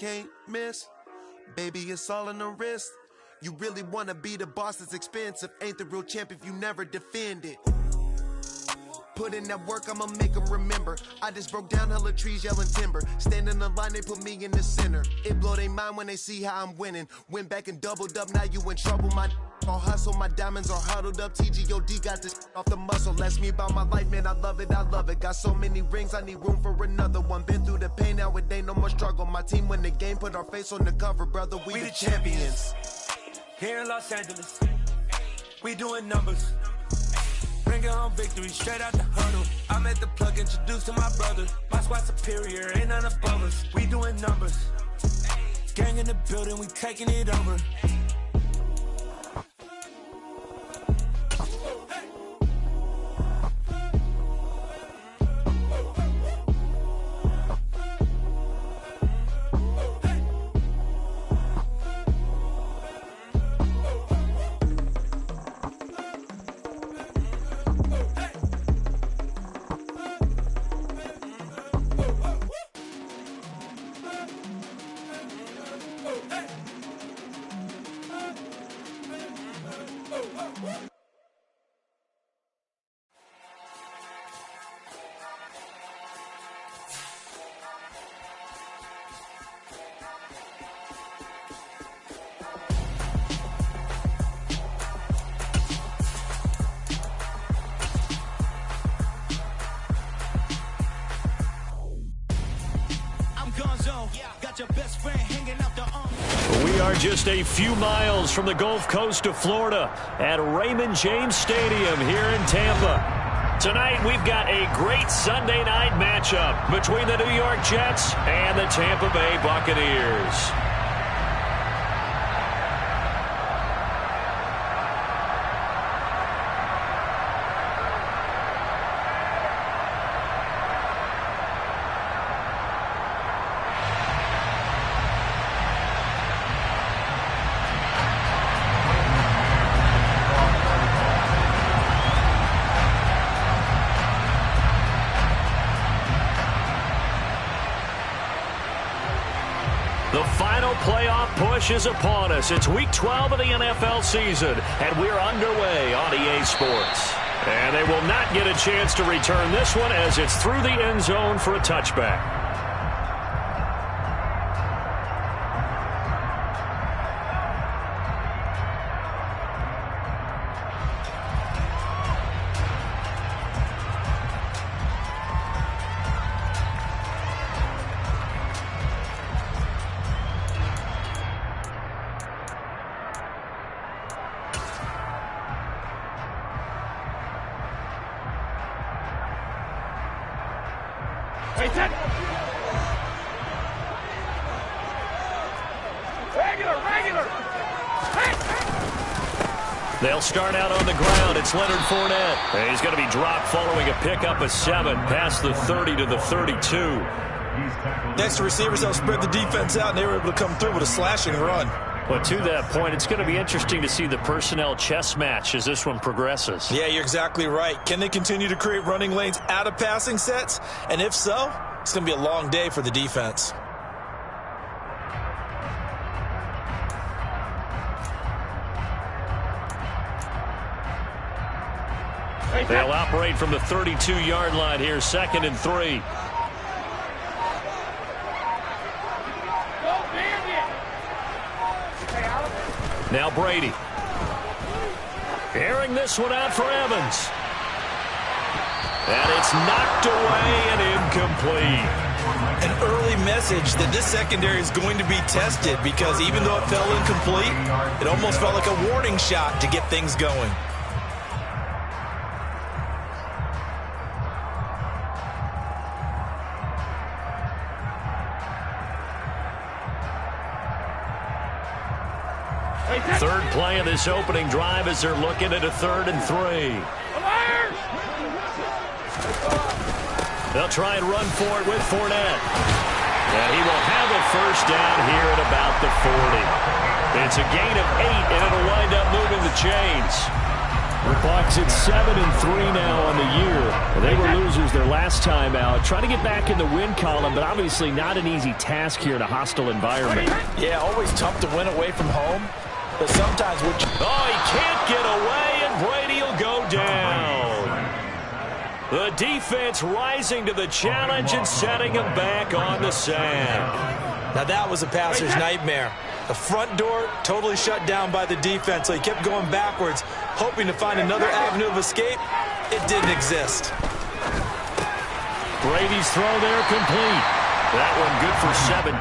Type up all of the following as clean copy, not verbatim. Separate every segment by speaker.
Speaker 1: can't miss. Baby, it's all in the wrist. You really wanna be the boss, it's expensive. Ain't the real champ if you never defend it. Put in that work, I'ma make them remember. I just broke down hella trees, yelling timber. Stand in the line, they put me in the center. It blow they mind when they see how I'm winning. Went back and doubled up, now you in trouble. My all hustle, my diamonds are huddled up. TGOD got this off the muscle. Ask me about my life, man, I love it, I love it. Got so many rings, I need room for another one. Been through the pain, now it ain't no more struggle. My team win the game, put our face on the cover, brother, we the champions.
Speaker 2: Here in Los Angeles, we doing numbers. Bringing home victory straight out the huddle. I'm at the plug, introduced to my brother. My squad superior, ain't none above us. We doing numbers. Gang in the building, we taking it over.
Speaker 3: We are just a few miles from the Gulf Coast of Florida at Raymond James Stadium here in Tampa. Tonight we've got a great Sunday night matchup between the New York Jets and the Tampa Bay Buccaneers. The final playoff push is upon us. It's Week 12 of the NFL season, and we're underway on EA Sports. And they will not get a chance to return this one as it's through the end zone for a touchback. They'll start out on the ground. It's Leonard Fournette. And he's going to be dropped following a pickup of 7 past the 30 to the 32.
Speaker 4: Next receivers helped spread the defense out, and they were able to come through with a slashing run.
Speaker 3: But to that point, it's going to be interesting to see the personnel chess match as this one progresses.
Speaker 4: Yeah, you're exactly right. Can they continue to create running lanes out of passing sets? And if so, it's going to be a long day for the defense.
Speaker 3: They'll operate from the 32-yard line here, 2nd and 3. Now Brady. Airing this one out for Evans. And it's knocked away and incomplete.
Speaker 4: An early message that this secondary is going to be tested because even though it fell incomplete, it almost felt like a warning shot to get things going.
Speaker 3: Third play of this opening drive as they're looking at a 3rd and 3. They'll try and run for it with Fournette. And he will have a first down here at about the 40. It's a gain of 8, and it'll wind up moving the chains. The Bucs at 7-3 now on the year. They were losers their last time out. Trying to get back in the win column, but obviously not an easy task here in a hostile environment.
Speaker 4: Yeah, always tough to win away from home. But sometimes what you...
Speaker 3: Oh, he can't get away, and Brady will go down. The defense rising to the challenge and setting him back on the sack.
Speaker 4: Now that was a passer's nightmare. The front door totally shut down by the defense, so he kept going backwards, hoping to find another avenue of escape. It didn't exist.
Speaker 3: Brady's throw there complete. That one good for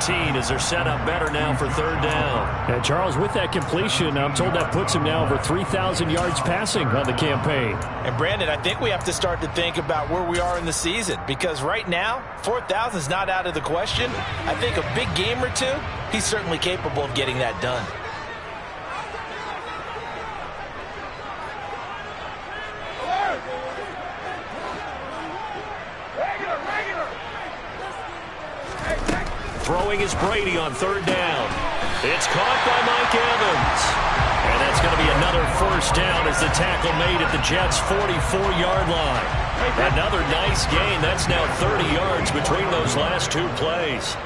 Speaker 3: 17 as they're set up better now for third down. And Charles, with that completion, I'm told that puts him now over 3,000 yards passing on the campaign.
Speaker 4: And Brandon, I think we have to start to think about where we are in the season, because right now, 4,000 is not out of the question. I think a big game or two, he's certainly capable of getting that done.
Speaker 3: Throwing is Brady on third down. It's caught by Mike Evans. And that's going to be another first down as the tackle made at the Jets' 44-yard line. Another nice gain. That's now 30 yards between those last two plays.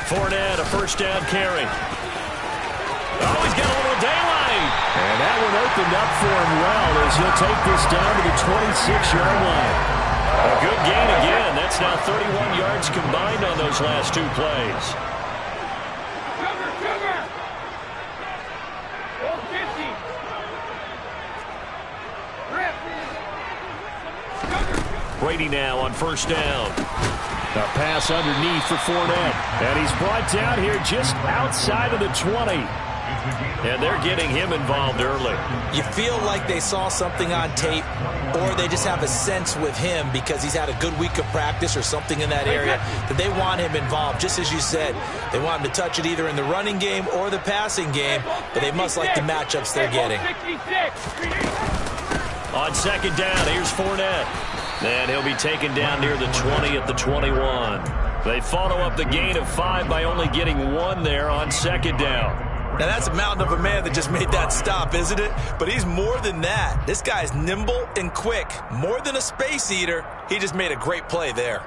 Speaker 3: Fournette, a first down carry. Oh, he's got a little daylight. And that one opened up for him well as he'll take this down to the 26-yard line. A good gain again. That's now 31 yards combined on those last two plays. Brady now on first down. A pass underneath for Fournette. And he's brought down here just outside of the 20. And they're getting him involved early.
Speaker 4: You feel like they saw something on tape, or they just have a sense with him because he's had a good week of practice or something in that area that they want him involved. Just as you said, they want him to touch it either in the running game or the passing game, but they must like the matchups they're getting.
Speaker 3: On second down, here's Fournette. And he'll be taken down near the 20 at the 21. They follow up the gain of 5 by only getting 1 there on second down.
Speaker 4: Now, that's a mountain of a man that just made that stop, isn't it? But he's more than that. This guy's nimble and quick. More than a space eater, he just made a great play there.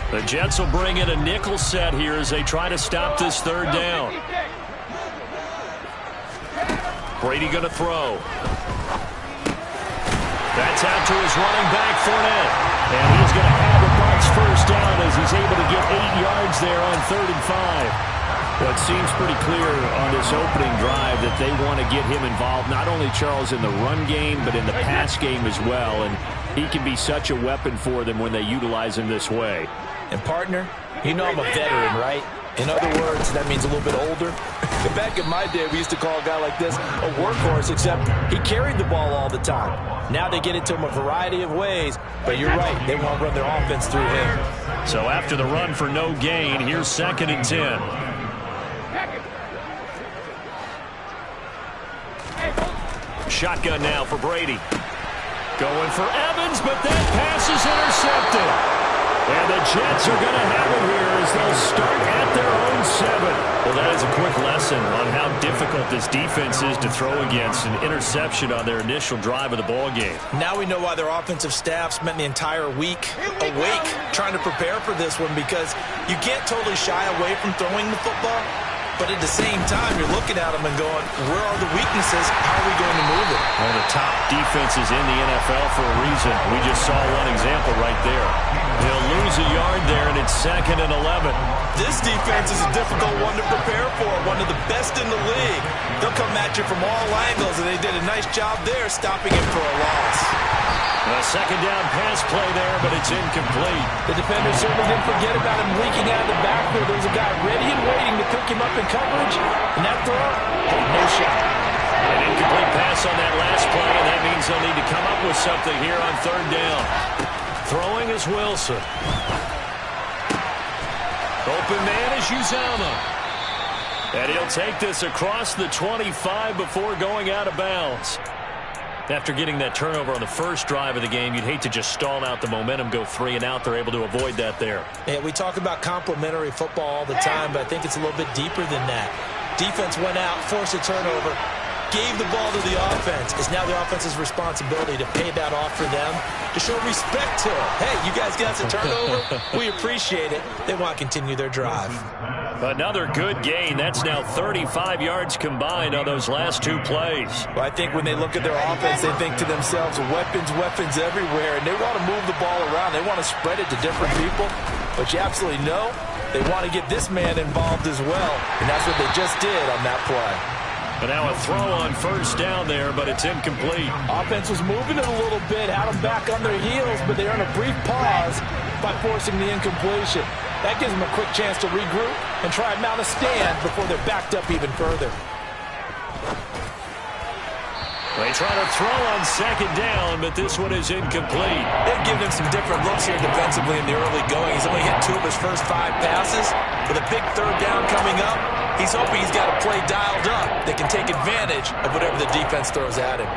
Speaker 3: The Jets will bring in a nickel set here as they try to stop this third down. Brady going to throw. That's out to his running back, Fournette. And he's going to have the Bucs first down as he's able to get 8 yards there on 3rd and 5. Well, it seems pretty clear on this opening drive that they want to get him involved, not only, Charles, in the run game, but in the pass game as well. And he can be such a weapon for them when they utilize him this way.
Speaker 4: And, partner, you know I'm a veteran, right? In other words, that means a little bit older. Back in my day, we used to call a guy like this a workhorse, except he carried the ball all the time. Now they get it to him a variety of ways, but you're right, they want to run their offense through him.
Speaker 3: So after the run for no gain, here's 2nd and 10. Shotgun now for Brady. Going for Evans, but that pass is intercepted. And the Jets are going to have it here as they'll start at their own 7. Well, that is a quick lesson on how difficult this defense is to throw against. An interception on their initial drive of the ball game.
Speaker 4: Now we know why their offensive staff spent the entire week awake trying to prepare for this one, because you can't totally shy away from throwing the football. But at the same time, you're looking at them and going, where are the weaknesses? How are we going to move it?
Speaker 3: One of the top defenses in the NFL for a reason. We just saw one example right there. They'll lose a yard there, and it's 2nd and 11.
Speaker 4: This defense is a difficult one to prepare for, one of the best in the league. They'll come at you from all angles, and they did a nice job there stopping him for a loss.
Speaker 3: A 2nd down pass play there, but it's incomplete.
Speaker 4: The defender certainly didn't forget about him leaking out of the backfield. There was a guy ready and waiting to pick him up in coverage, and that throw had no shot.
Speaker 3: An incomplete pass on that last play, and that means they'll need to come up with something here on 3rd down. Throwing is Wilson. Open man is Uzomah. And he'll take this across the 25 before going out of bounds. After getting that turnover on the first drive of the game, you'd hate to just stall out the momentum, go 3 and out. They're able to avoid that there.
Speaker 4: Yeah, we talk about complementary football all the time, but I think it's a little bit deeper than that. Defense went out, forced a turnover, gave the ball to the offense. It's now the offense's responsibility to pay that off for them, to show respect to them. Hey, you guys got us a turnover. We appreciate it. They want to continue their drive.
Speaker 3: Another good gain. That's now 35 yards combined on those last 2 plays.
Speaker 4: Well, I think when they look at their offense, they think to themselves, weapons, weapons everywhere, and they want to move the ball around. They want to spread it to different people. But you absolutely know they want to get this man involved as well, and that's what they just did on that play.
Speaker 3: And now a throw on first down there, but it's incomplete.
Speaker 4: Offense was moving it a little bit, had them back on their heels, but they earned a brief pause by forcing the incompletion. That gives them a quick chance to regroup and try and mount a stand before they're backed up even further.
Speaker 3: They try to throw on second down, but this one is incomplete.
Speaker 4: They've given him some different looks here defensively in the early going. He's only hit 2 of his first 5 passes. With a big third down coming up, he's hoping he's got a play dialed up that can take advantage of whatever the defense throws at him.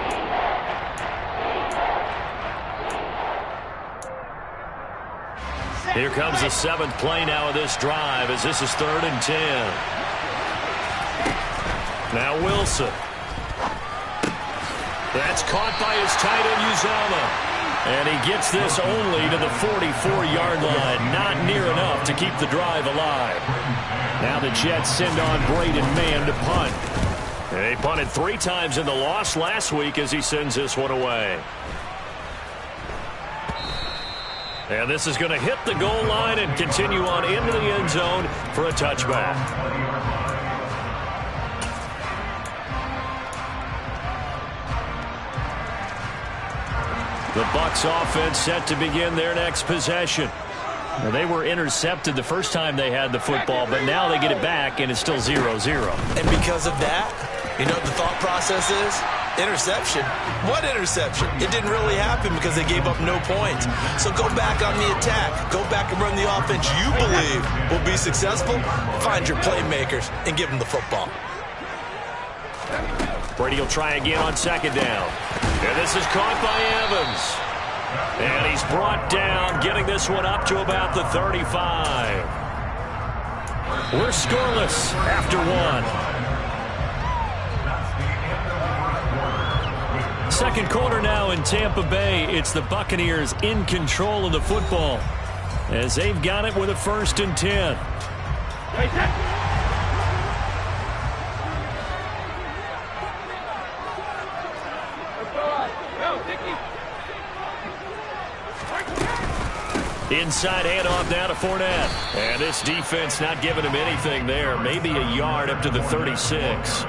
Speaker 3: Here comes the 7th play now of this drive as this is 3rd and 10. Now Wilson. That's caught by his tight end, Uzomah. And he gets this only to the 44-yard line. Not near enough to keep the drive alive. Now the Jets send on Braden Mann to punt. And they punted 3 times in the loss last week as he sends this one away. And this is going to hit the goal line and continue on into the end zone for a touchback. The Bucs offense set to begin their next possession. Now, they were intercepted the first time they had the football, but now they get it back, and it's still 0-0.
Speaker 4: And because of that, you know what the thought process is? Interception. What interception? It didn't really happen because they gave up no points. So go back on the attack. Go back and run the offense you believe will be successful. Find your playmakers and give them the football.
Speaker 3: Brady will try again on second down. And this is caught by Evans. And he's brought down, getting this one up to about the 35. We're scoreless after 1. Second quarter now in Tampa Bay. It's the Buccaneers in control of the football as they've got it with a 1st and 10. Inside handoff now to Fournette. And this defense not giving him anything there. Maybe a yard up to the 36.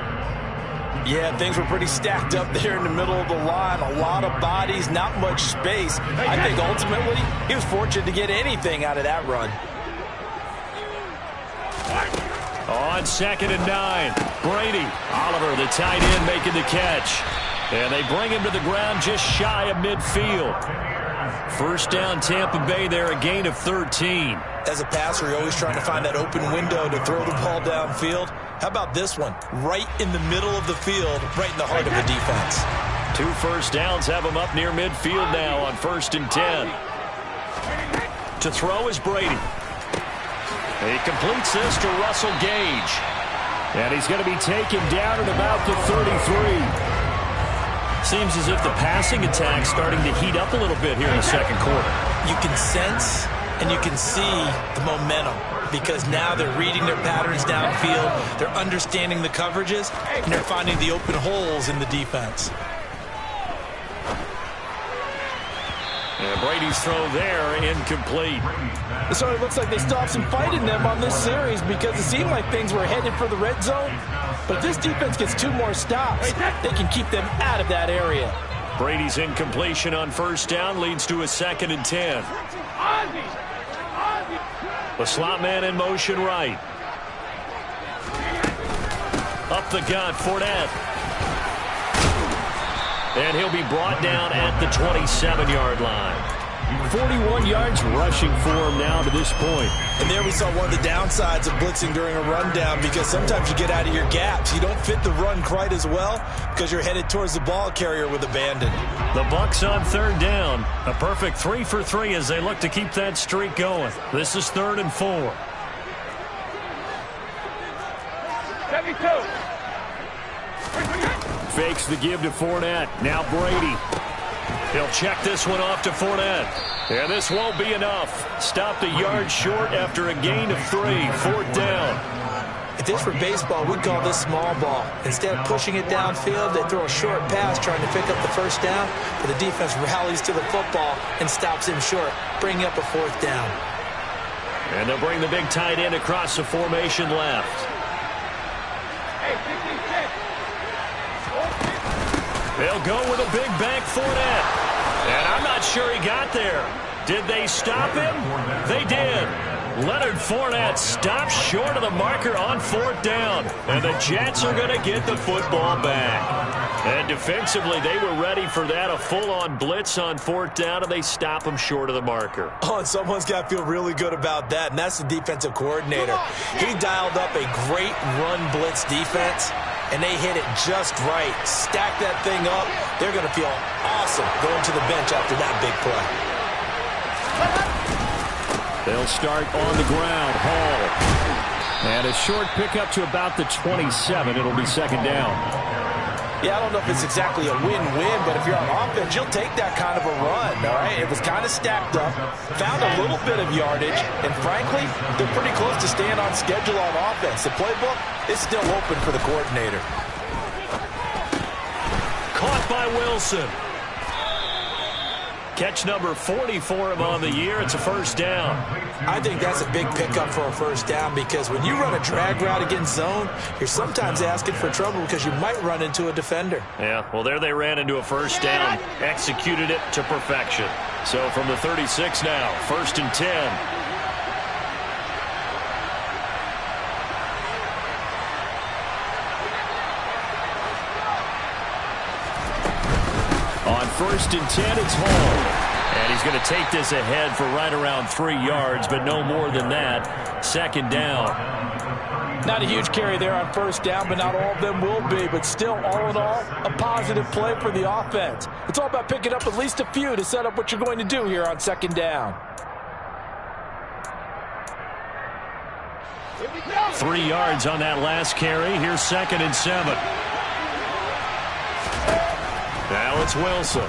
Speaker 4: Yeah, things were pretty stacked up there in the middle of the line. A lot of bodies, not much space. I think ultimately he was fortunate to get anything out of that run.
Speaker 3: On 2nd and 9, Brady. Oliver, the tight end, making the catch. And they bring him to the ground just shy of midfield. First down, Tampa Bay there, a gain of 13.
Speaker 4: As a passer, you're always trying to find that open window to throw the ball downfield. How about this one? Right in the middle of the field, right in the heart of the defense.
Speaker 3: 2 first downs have him up near midfield now on 1st and 10. To throw is Brady. He completes this to Russell Gage. And he's going to be taken down at about the 33. Seems as if the passing attack's starting to heat up a little bit here in the second quarter.
Speaker 4: You can sense and you can see the momentum because now they're reading their patterns downfield, they're understanding the coverages, and they're finding the open holes in the defense.
Speaker 3: And Brady's throw there, incomplete.
Speaker 4: So it looks like they stopped some fight in them on this series because it seemed like things were headed for the red zone. But if this defense gets 2 more stops, they can keep them out of that area.
Speaker 3: Brady's incompletion on 1st down leads to a 2nd and 10. The slot man in motion right. Up the gut, Fournette. And he'll be brought down at the 27-yard line. 41 yards rushing for him now to this point.
Speaker 4: And there we saw one of the downsides of blitzing during a rundown because sometimes you get out of your gaps. You don't fit the run quite as well because you're headed towards the ball carrier with abandon.
Speaker 3: The Bucs on 3rd down. A perfect 3 for 3 as they look to keep that streak going. This is 3rd and 4.
Speaker 2: 72.
Speaker 3: Fakes the give to Fournette. Now Brady. He'll check this one off to Fournette. And this won't be enough. Stopped a yard short after a gain of 3. 4th down.
Speaker 4: If this were baseball, we'd call this small ball. Instead of pushing it downfield, they throw a short pass trying to pick up the 1st down, but the defense rallies to the football and stops him short, bringing up a 4th down.
Speaker 3: And they'll bring the big tight end across the formation left. They'll go with a big bank Fournette. And I'm not sure he got there. Did they stop him? They did. Leonard Fournette stops short of the marker on 4th down. And the Jets are going to get the football back. And defensively, they were ready for that. A full-on blitz on 4th down, and they stop him short of the marker.
Speaker 4: Oh, and someone's got to feel really good about that, and that's the defensive coordinator. He dialed up a great run blitz defense, and they hit it just right. Stack that thing up. They're going to feel awesome going to the bench after that big play.
Speaker 3: They'll start on the ground. Hall. And a short pickup to about the 27. It'll be 2nd down.
Speaker 4: Yeah, I don't know if it's exactly a win-win, but if you're on offense, you'll take that kind of a run, all right? It was kind of stacked up, found a little bit of yardage, and frankly, they're pretty close to staying on schedule on offense. The playbook is still open for the coordinator.
Speaker 3: Caught by Wilson. Catch number 40 for him on the year. It's a 1st down.
Speaker 4: I think that's a big pickup for a 1st down because when you run a drag route against zone, you're sometimes asking for trouble because you might run into a defender.
Speaker 3: Yeah, well, there they ran into a 1st down, executed it to perfection. So from the 36 now, 1st and 10. On 1st and 10, it's Hall. And he's going to take this ahead for right around 3 yards, but no more than that. 2nd down.
Speaker 4: Not a huge carry there on 1st down, but not all of them will be. But still, all in all, a positive play for the offense. It's all about picking up at least a few to set up what you're going to do here on 2nd down.
Speaker 3: 3 yards on that last carry. Here's 2nd and 7. Now it's Wilson.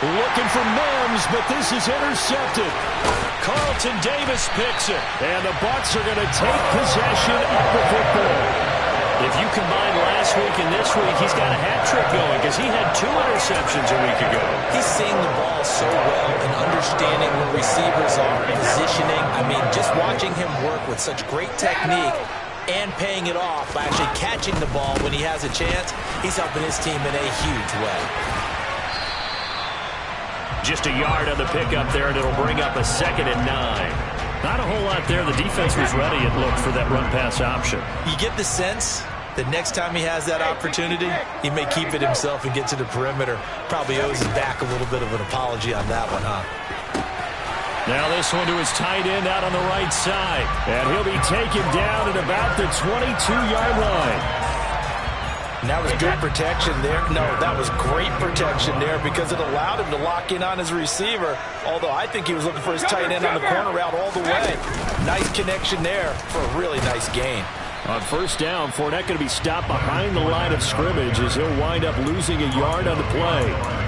Speaker 3: Looking for Mims, but this is intercepted. Carlton Davis picks it, and the Bucs are going to take possession of the football. If you combine last week and this week, he's got a hat trick going because he had 2 interceptions a week ago.
Speaker 4: He's seeing the ball so well and understanding where receivers are, positioning. I mean, just watching him work with such great technique and paying it off by actually catching the ball when he has a chance, he's helping his team in a huge way.
Speaker 3: Just a yard on the pickup there, and it'll bring up a 2nd and 9. Not a whole lot there. The defense was ready, it looked, for that run-pass option.
Speaker 4: You get the sense that next time he has that opportunity, he may keep it himself and get to the perimeter. Probably owes his back a little bit of an apology on that one, huh?
Speaker 3: Now this one to his tight end out on the right side. And he'll be taken down at about the 22-yard line.
Speaker 4: And that was good protection there. No, that was great protection there because it allowed him to lock in on his receiver. Although I think he was looking for his tight end on the corner route all the way. Nice connection there for a really nice gain.
Speaker 3: On 1st down, Fournette going to be stopped behind the line of scrimmage as he'll wind up losing a yard on the play.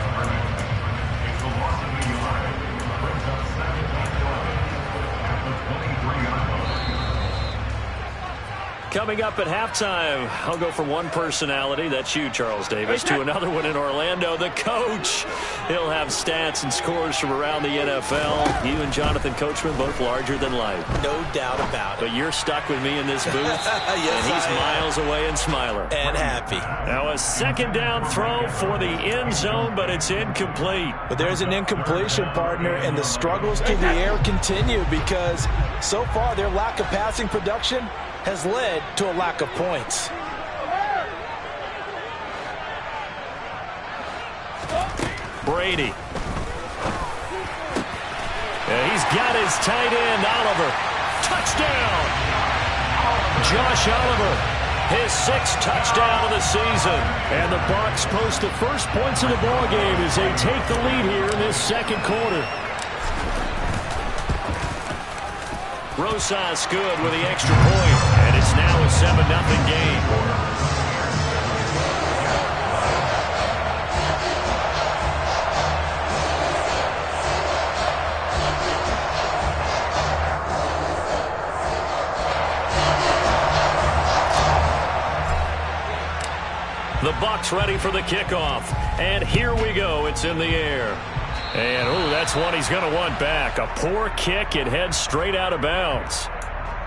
Speaker 3: Coming up at halftime, I'll go from one personality, that's you, Charles Davis, to another one in Orlando, the coach. He'll have stats and scores from around the NFL. You and Jonathan Coachman, both larger than life.
Speaker 4: No doubt about it.
Speaker 3: But you're stuck with me in this booth,
Speaker 4: yes,
Speaker 3: and he's miles away and smiling.
Speaker 4: And happy.
Speaker 3: Now a 2nd down throw for the end zone, but it's incomplete.
Speaker 4: But there's an incompletion, partner, and the struggles through the air continue because so far their lack of passing production has led to a lack of points.
Speaker 3: Brady. And he's got his tight end, Oliver. Touchdown! Josh Oliver, his 6th touchdown of the season. And the Bucs post the first points of the ball game as they take the lead here in this 2nd quarter. Rosas good with the extra point. and it's now a 7-0 game. The Bucs ready for the kickoff. And here we go. It's in the air. And, ooh, that's one he's going to want back. A poor kick. It heads straight out of bounds.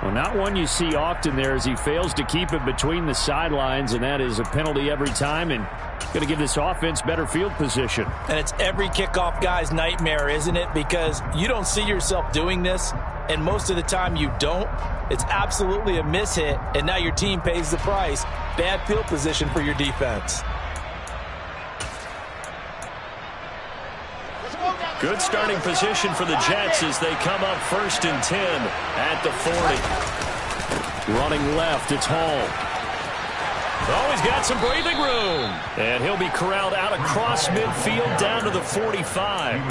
Speaker 5: Well, not one you see often there as he fails to keep it between the sidelines, and that is a penalty every time and going to give this offense better field position.
Speaker 4: And it's every kickoff guy's nightmare, isn't it? Because you don't see yourself doing this, and most of the time you don't. It's absolutely a mishit, and now your team pays the price. Bad field position for your defense.
Speaker 3: Good starting position for the Jets as they come up 1st and 10 at the 40.
Speaker 5: Running left, it's Hall.
Speaker 3: Oh, he's got some breathing room. And he'll be corralled out across midfield down to the 45.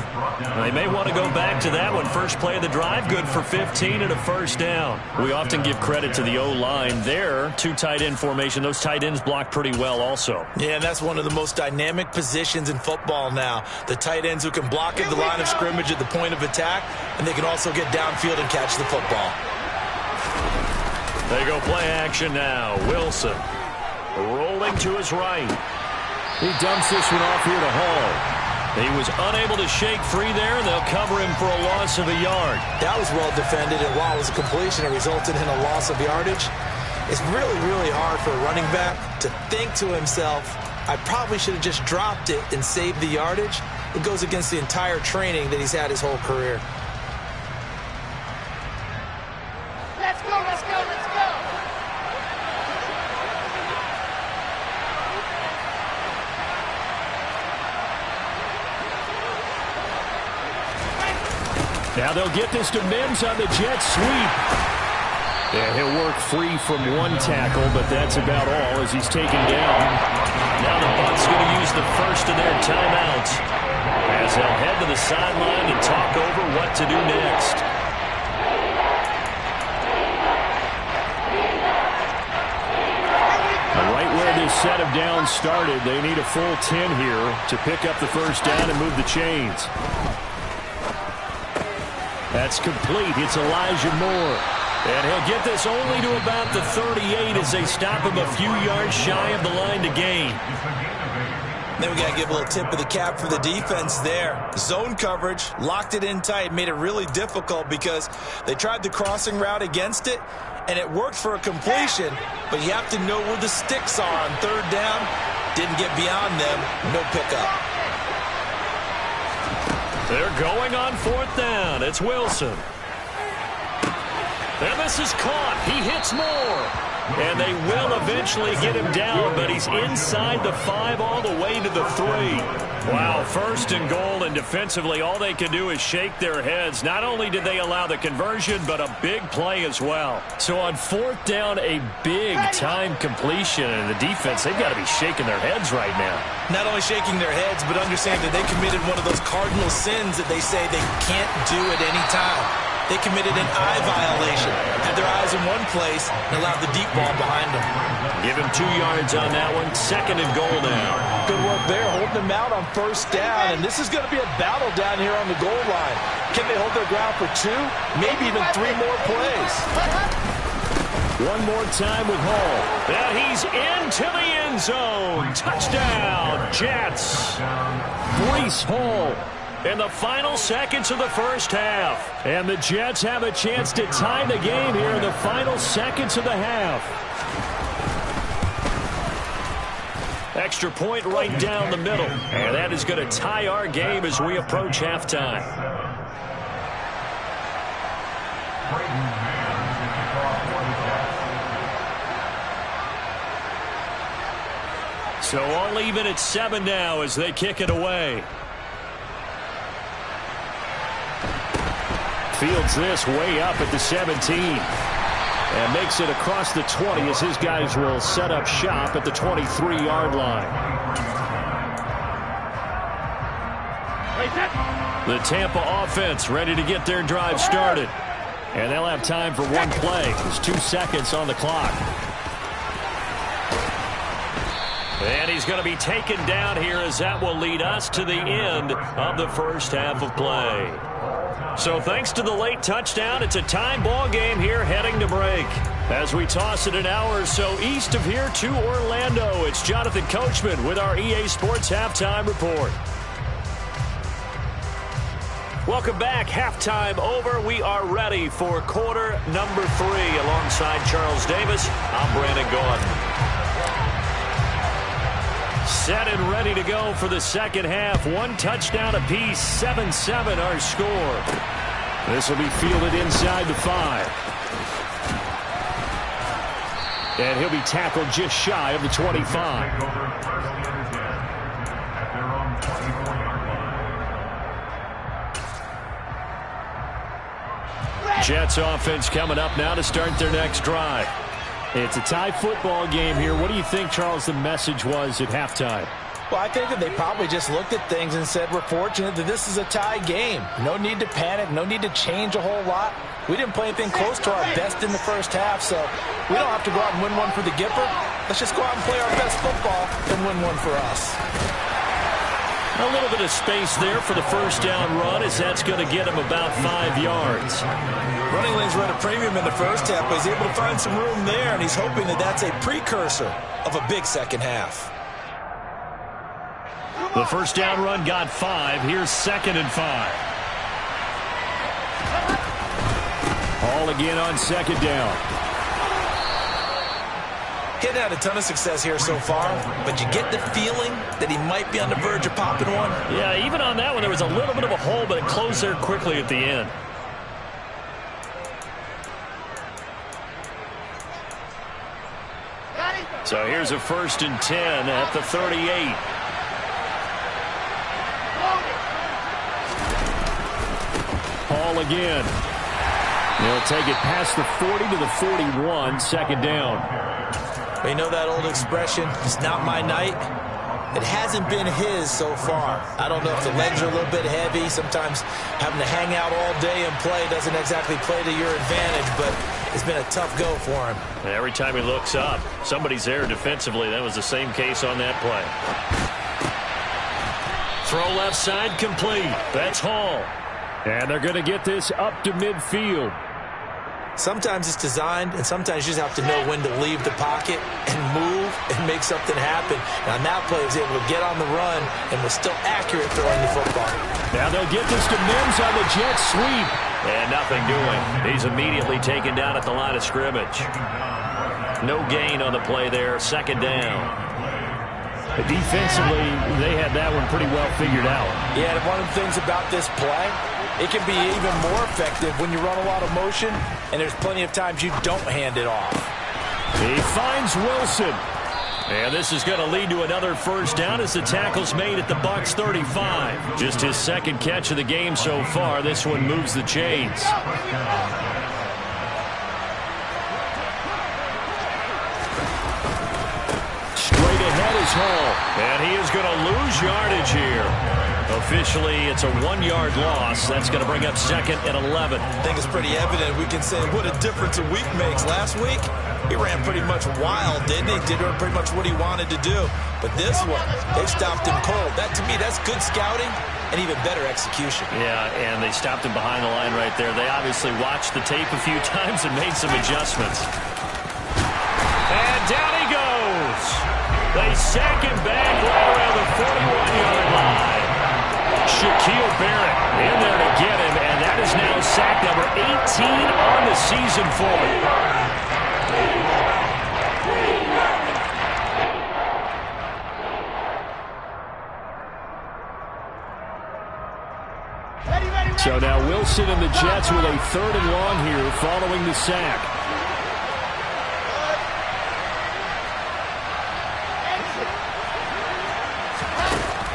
Speaker 3: They may want to go back to that one. First play of the drive, good for 15 and a first down. We often give credit to the O-line there. 2 tight end formation. Those tight ends block pretty well also.
Speaker 4: Yeah, and that's one of the most dynamic positions in football now. The tight ends who can block at the line of scrimmage at the point of attack, and they can also get downfield and catch the football.
Speaker 3: They go play action now. Wilson. Rolling to his right.
Speaker 5: He dumps this one off here to Hall.
Speaker 3: He was unable to shake free there, and they'll cover him for a loss of a yard.
Speaker 4: That was well defended, and while it was a completion, it resulted in a loss of yardage. It's really, really hard for a running back to think to himself, I probably should have just dropped it and saved the yardage. It goes against the entire training that he's had his whole career.
Speaker 6: Let's go, let's go, let's go!
Speaker 5: Now they'll get this to Mims on the jet sweep. And he'll work free from one tackle, but that's about all as he's taken down.
Speaker 3: Now the Bucs going to use the first of their timeouts as they'll head to the sideline and talk over what to do next.
Speaker 5: Right where this set of downs started, they need a full 10 here to pick up the first down and move the chains. That's complete. It's Elijah Moore.
Speaker 3: And he'll get this only to about the 38 as they stop him a few yards shy of the line to gain.
Speaker 4: Then we got to give a little tip of the cap for the defense there. Zone coverage, locked it in tight, made it really difficult because they tried the crossing route against it, and it worked for a completion, but you have to know where the sticks are on 3rd down. Didn't get beyond them. No pickup.
Speaker 3: They're going on 4th down. It's Wilson. And this is caught. He hits Moore. And they will eventually get him down, but he's inside the 5 all the way to the 3. Wow, 1st and goal, and defensively all they can do is shake their heads. Not only did they allow the conversion, but a big play as well. So on 4th down, a big time completion, and the defense, they've got to be shaking their heads right now.
Speaker 4: Not only shaking their heads, but understand that they committed one of those cardinal sins that they say they can't do at any time. They committed an eye violation, had their eyes in one place, and allowed the deep ball behind them.
Speaker 3: Give him 2 yards on that one. 2nd and goal now.
Speaker 4: Good work there, holding them out on 1st down, and this is going to be a battle down here on the goal line. Can they hold their ground for 2, maybe even 3 more plays?
Speaker 5: One more time with Hall.
Speaker 3: And he's into the end zone. Touchdown, Jets.
Speaker 5: Breece Hall.
Speaker 3: In the final seconds of the first half.
Speaker 5: And the Jets have a chance to tie the game here in the final seconds of the half.
Speaker 3: Extra point right down the middle. And that is going to tie our game as we approach halftime. So all even at 7 now as they kick it away.
Speaker 5: Fields this way up at the 17. And makes it across the 20 as his guys will set up shop at the 23-yard line.
Speaker 3: The Tampa offense ready to get their drive started.
Speaker 5: And they'll have time for one play. There's 2 seconds on the clock.
Speaker 3: And he's going to be taken down here as that will lead us to the end of the first half of play. So thanks to the late touchdown, it's a tie ball game here heading to break. As we toss it an hour or so east of here to Orlando, it's Jonathan Coachman with our EA Sports Halftime Report. Welcome back. Halftime over. We are ready for quarter number 3. Alongside Charles Davis, I'm Brandon Gaudin. Set and ready to go for the second half. 1 touchdown apiece, 7-7 our score. This will be fielded inside the 5. And he'll be tackled just shy of the 25. Jets offense coming up now to start their next drive. It's a tie football game here. What do you think, Charles, the message was at halftime?
Speaker 4: Well, I think that they probably just looked at things and said, we're fortunate that this is a tie game. No need to panic. No need to change a whole lot. We didn't play anything close to our best in the first half, so we don't have to go out and win one for the Gipper. Let's just go out and play our best football and win one for us.
Speaker 3: A little bit of space there for the first down run, as that's going to get him about 5 yards.
Speaker 4: Running lanes were at a premium in the first half, but he's able to find some room there, and he's hoping that that's a precursor of a big second half.
Speaker 3: The first down run got 5. Here's 2nd and 5. Hall again on 2nd down.
Speaker 4: He's had a ton of success here so far, but you get the feeling that he might be on the verge of popping one.
Speaker 3: Yeah, even on that one, there was a little bit of a hole, but it closed there quickly at the end. So here's a 1st and 10 at the 38. Hall again. They'll take it past the 40 to the 41, 2nd down.
Speaker 4: You know that old expression, it's not my night? It hasn't been his so far. I don't know if the legs are a little bit heavy. Sometimes having to hang out all day and play doesn't exactly play to your advantage, but it's been a tough go for him.
Speaker 3: And every time he looks up, somebody's there defensively. That was the same case on that play. Throw left side complete. That's Hall. And they're going to get this up to midfield.
Speaker 4: Sometimes it's designed, and sometimes you just have to know when to leave the pocket and move and make something happen. And on that play, he was able to get on the run and was still accurate throwing the football.
Speaker 3: Now they'll get this to Mims on the jet sweep. And nothing doing. He's immediately taken down at the line of scrimmage. No gain on the play there, 2nd down.
Speaker 5: Defensively, they had that one pretty well figured out.
Speaker 4: Yeah, and one of the things about this play, it can be even more effective when you run a lot of motion, and there's plenty of times you don't hand it off.
Speaker 5: He finds Wilson.
Speaker 3: And this is going to lead to another first down as the tackle's made at the Bucs 35. Just his 2nd catch of the game so far. This one moves the chains.
Speaker 5: Straight ahead is Hall.
Speaker 3: And he is going to lose yardage here. Officially, it's a 1-yard loss. That's going to bring up 2nd and 11.
Speaker 4: I think it's pretty evident. We can say what a difference a week makes. Last week, he ran pretty much wild, didn't he? Did pretty much what he wanted to do. But this one, they stopped him cold. That, to me, that's good scouting and even better execution.
Speaker 3: Yeah, and they stopped him behind the line right there. They obviously watched the tape a few times and made some adjustments. And down he goes. They sack him back right around the 41-yard line. Shaquille Barrett in there to get him, and that is now sack number 18 on the season for him.
Speaker 5: So now Wilson and the Jets with a 3rd and long here following the sack.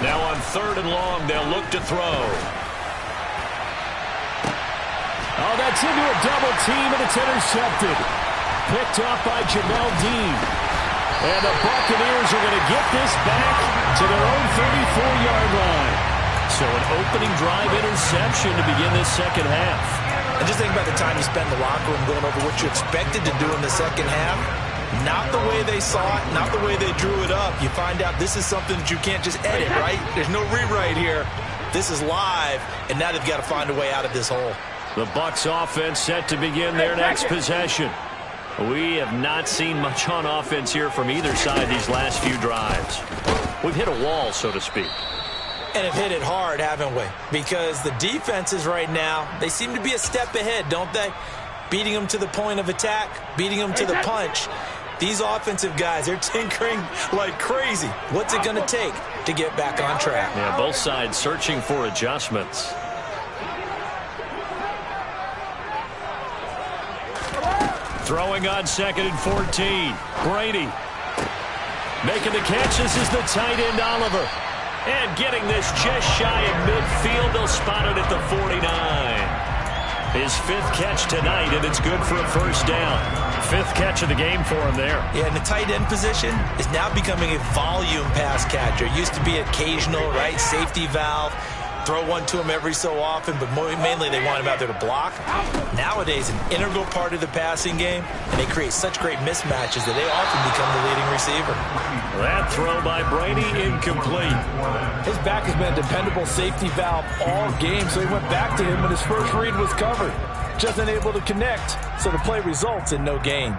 Speaker 3: Now on 3rd and long, they'll look to throw.
Speaker 5: Oh, that's into a double team, and it's intercepted. Picked off by Jamel Dean. And the Buccaneers are going to get this back to their own 34-yard line.
Speaker 3: So an opening drive interception to begin this second half.
Speaker 4: And just think about the time you spent in the locker room going over what you expected to do in the second half. Not the way they saw it, not the way they drew it up. You find out this is something that you can't just edit, right? There's no rewrite here. This is live, and now they've got to find a way out of this hole.
Speaker 3: The Bucs offense set to begin their next possession. We have not seen much on offense here from either side these last few drives. We've hit a wall, so to speak.
Speaker 4: And have hit it hard, haven't we? Because the defenses right now, they seem to be a step ahead, don't they? Beating them to the point of attack, beating them to the punch. These offensive guys, they're tinkering like crazy. What's it going to take to get back on track?
Speaker 3: Yeah, both sides searching for adjustments. Throwing on 2nd and 14. Brady making the catch. This is the tight end, Oliver. And getting this just shy of midfield. They'll spot it at the 49. His 5th catch tonight, and it's good for a first down. 5th catch of the game for him there. Yeah,
Speaker 4: and the tight end position is now becoming a volume pass catcher. It used to be occasional, right? Safety valve. Throw one to him every so often, but mainly they want him out there to block. Nowadays, an integral part of the passing game, and they create such great mismatches that they often become the leading receiver.
Speaker 3: That throw by Brady, incomplete.
Speaker 5: His back has been a dependable safety valve all game, so he went back to him when his first read was covered. Just unable to connect, so the play results in no gain.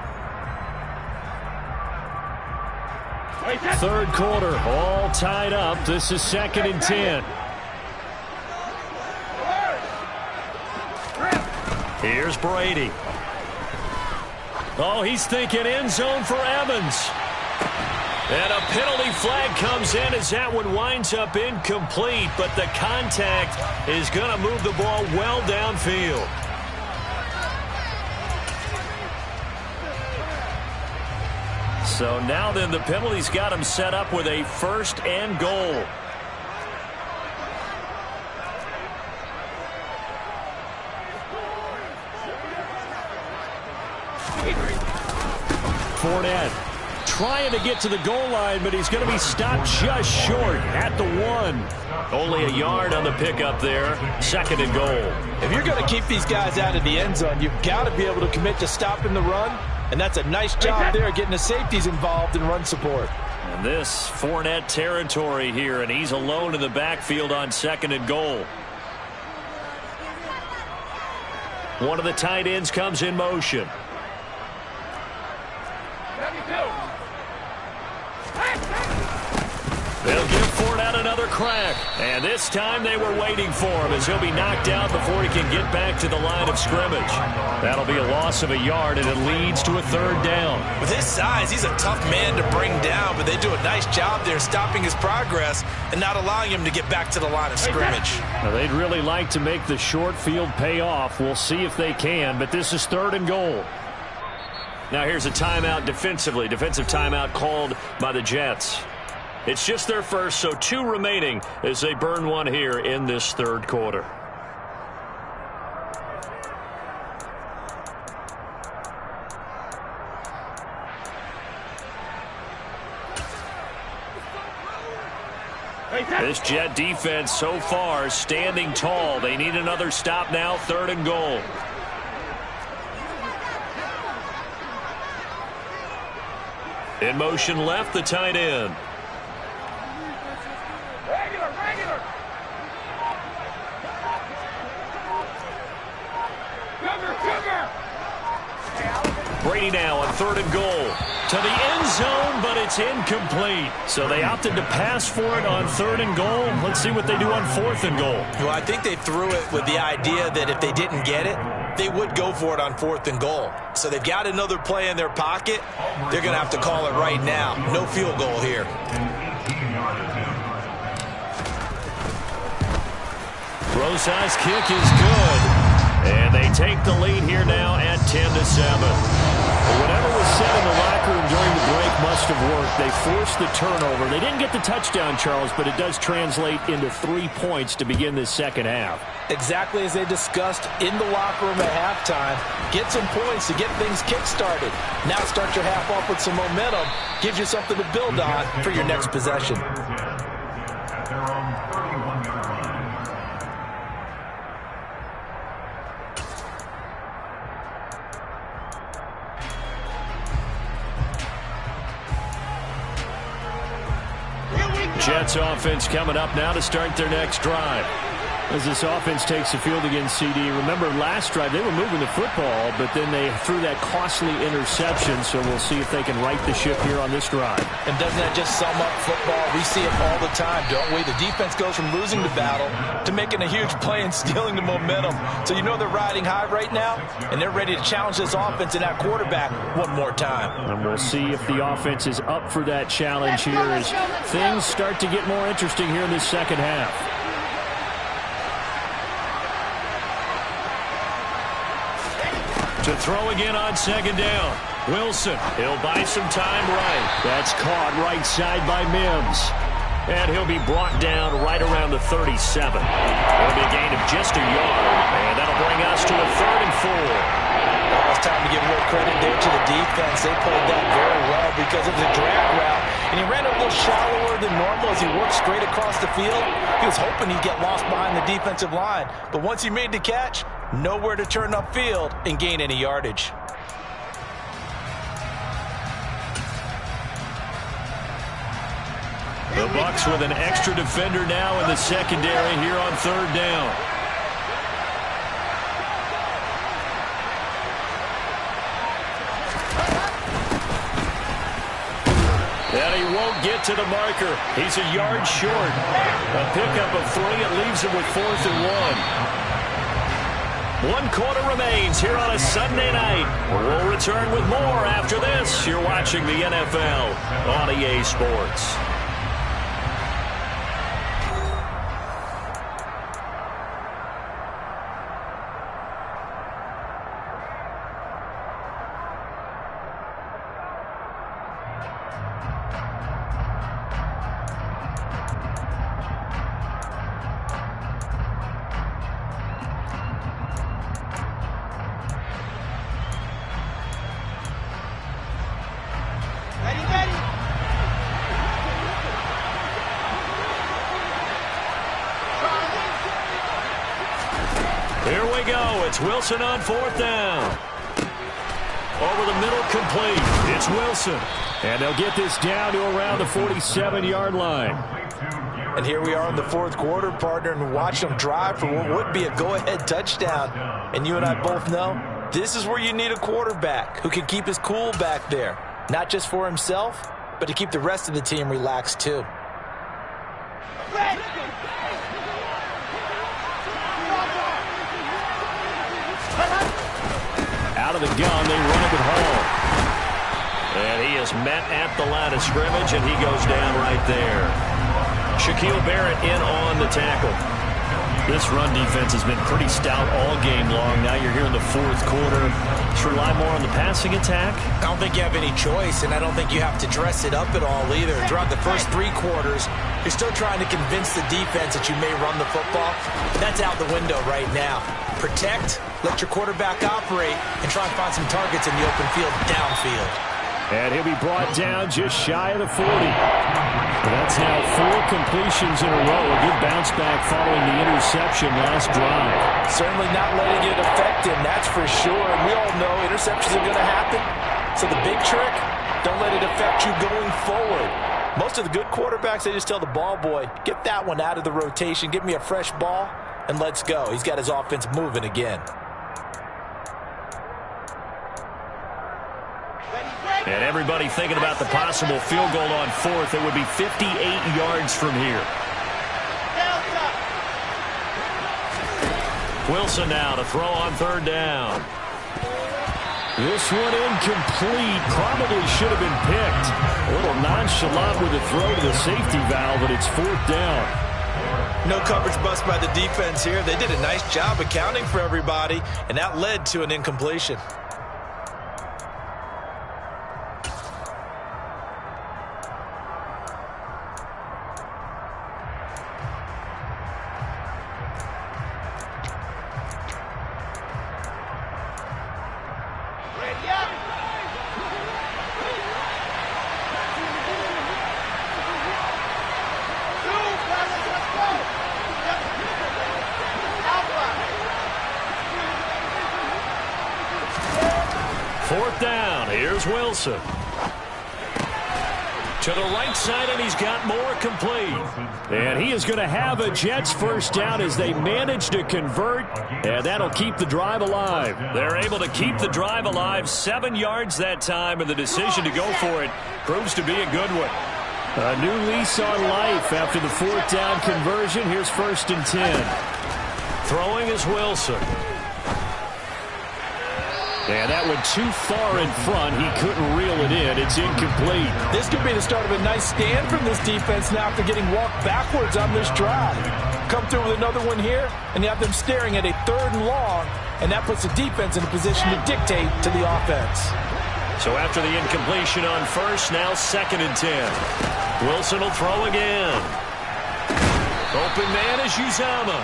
Speaker 3: 3rd quarter, all tied up. This is 2nd and 10. Here's Brady. Oh, he's thinking end zone for Evans. And a penalty flag comes in as that one winds up incomplete, but the contact is going to move the ball well downfield. So now then the penalty's got him set up with a 1st and goal. Fournette trying to get to the goal line, but he's going to be stopped just short at the 1. Only a yard on the pickup there. 2nd and goal.
Speaker 5: If you're going to keep these guys out of the end zone, you've got to be able to commit to stopping the run, and that's a nice job there getting the safeties involved in run support.
Speaker 3: And this Fournette territory here, and he's alone in the backfield on 2nd and goal. One of the tight ends comes in motion. They'll give Fournette another crack. And this time they were waiting for him as he'll be knocked out before he can get back to the line of scrimmage. That'll be a loss of a yard, and it leads to a 3rd down.
Speaker 4: With his size, he's a tough man to bring down, but they do a nice job there stopping his progress and not allowing him to get back to the line of scrimmage.
Speaker 3: Now, they'd really like to make the short field pay off. We'll see if they can, but this is 3rd and goal. Now here's a timeout defensively. Defensive timeout called by the Jets. It's just their first, so 2 remaining as they burn one here in this 3rd quarter. This Jet defense so far standing tall. They need another stop now, 3rd and goal. In motion left, the tight end. Brady now on 3rd and goal. To the end zone, but it's incomplete. So they opted to pass for it on 3rd and goal. Let's see what they do on 4th and goal.
Speaker 4: Well, I think they threw it with the idea that if they didn't get it, they would go for it on 4th and goal. So they've got another play in their pocket. They're going to have to call it right now. No field goal here.
Speaker 3: Rosa's kick is good. And they take the lead here now at 10-7. Whatever was said in the locker room during the break must have worked. They forced the turnover. They didn't get the touchdown, Charles, but it does translate into 3 points to begin this second half.
Speaker 5: Exactly as they discussed in the locker room at halftime. Get some points to get things kick-started. Now start your half off with some momentum. Gives you something to build on for your next possession.
Speaker 3: Jets offense coming up now to start their next drive.
Speaker 5: As this offense takes the field against CD, remember last drive they were moving the football, but then they threw that costly interception, so we'll see if they can right the ship here on this drive.
Speaker 4: And doesn't that just sum up football? We see it all the time, don't we? The defense goes from losing the battle to making a huge play and stealing the momentum. So you know they're riding high right now, and they're ready to challenge this offense and that quarterback one more time.
Speaker 5: And we'll see if the offense is up for that challenge here as things start to get more interesting here in this second half.
Speaker 3: To throw again on second down. Wilson, he'll buy some time right. That's caught right side by Mims. And he'll be brought down right around the 37. It'll be a gain of just a yard. And that'll bring us to a 3rd and 4.
Speaker 4: Well, it's time to give more credit there to the defense. They played that very well because it was a drag route. And he ran a little shallower than normal as he worked straight across the field. He was hoping he'd get lost behind the defensive line. But once he made the catch, nowhere to turn upfield and gain any yardage.
Speaker 3: The Bucs with an extra defender now in the secondary here on 3rd down. And he won't get to the marker. He's a yard short. A pickup of 3. It leaves him with 4th and 1. 1 quarter remains here on a Sunday night. We'll return with more after this. You're watching the NFL on EA Sports. Here we go. It's Wilson on 4th down. Over the middle, complete. It's Wilson.
Speaker 5: And they'll get this down to around the 47-yard line.
Speaker 4: And here we are in the 4th quarter, partner, and watch them drive for what would be a go-ahead touchdown. And you and I both know this is where you need a quarterback who can keep his cool back there. Not just for himself, but to keep the rest of the team relaxed too.
Speaker 3: Out of the gun, they run it with Hall. And he is met at the line of scrimmage, and he goes down right there. Shaquille Barrett in on the tackle. This run defense has been pretty stout all game long. Now you're here in the 4th quarter. Let's rely more on the passing attack.
Speaker 4: I don't think you have any choice, and I don't think you have to dress it up at all either. Throughout the first 3 quarters, you're still trying to convince the defense that you may run the football. That's out the window right now. Protect, let your quarterback operate, and try and find some targets in the open field downfield.
Speaker 5: And he'll be brought down just shy of the 40. That's now 4 completions in a row. A good bounce back following the interception last drive.
Speaker 4: Certainly not letting it affect him, that's for sure. And we all know interceptions are going to happen. So the big trick, don't let it affect you going forward. Most of the good quarterbacks, they just tell the ball boy, get that one out of the rotation, give me a fresh ball, and let's go. He's got his offense moving again.
Speaker 3: And everybody thinking about the possible field goal on 4th. It would be 58 yards from here. Wilson now to throw on 3rd down.
Speaker 5: This one incomplete. Probably should have been picked. A little nonchalant with the throw to the safety valve, but it's 4th down.
Speaker 4: No coverage bust by the defense here. They did a nice job accounting for everybody, and that led to an incompletion.
Speaker 3: Fourth down. Here's Wilson. To the right side, and he's got more complete.
Speaker 5: And he is going to have a Jets first down as they manage to convert, and that'll keep the drive alive.
Speaker 3: They're able to keep the drive alive, 7 yards that time, and the decision to go for it proves to be a good one.
Speaker 5: A new lease on life after the 4th down conversion. Here's 1st and 10.
Speaker 3: Throwing is Wilson.
Speaker 5: And that went too far in front. He couldn't reel it in. It's incomplete.
Speaker 4: This could be the start of a nice stand from this defense now after getting walked backwards on this drive. Come through with another one here, and you have them staring at a 3rd and long, and that puts the defense in a position to dictate to the offense.
Speaker 3: So after the incompletion on 1st, now 2nd and 10. Wilson will throw again. Open man is Uzomah.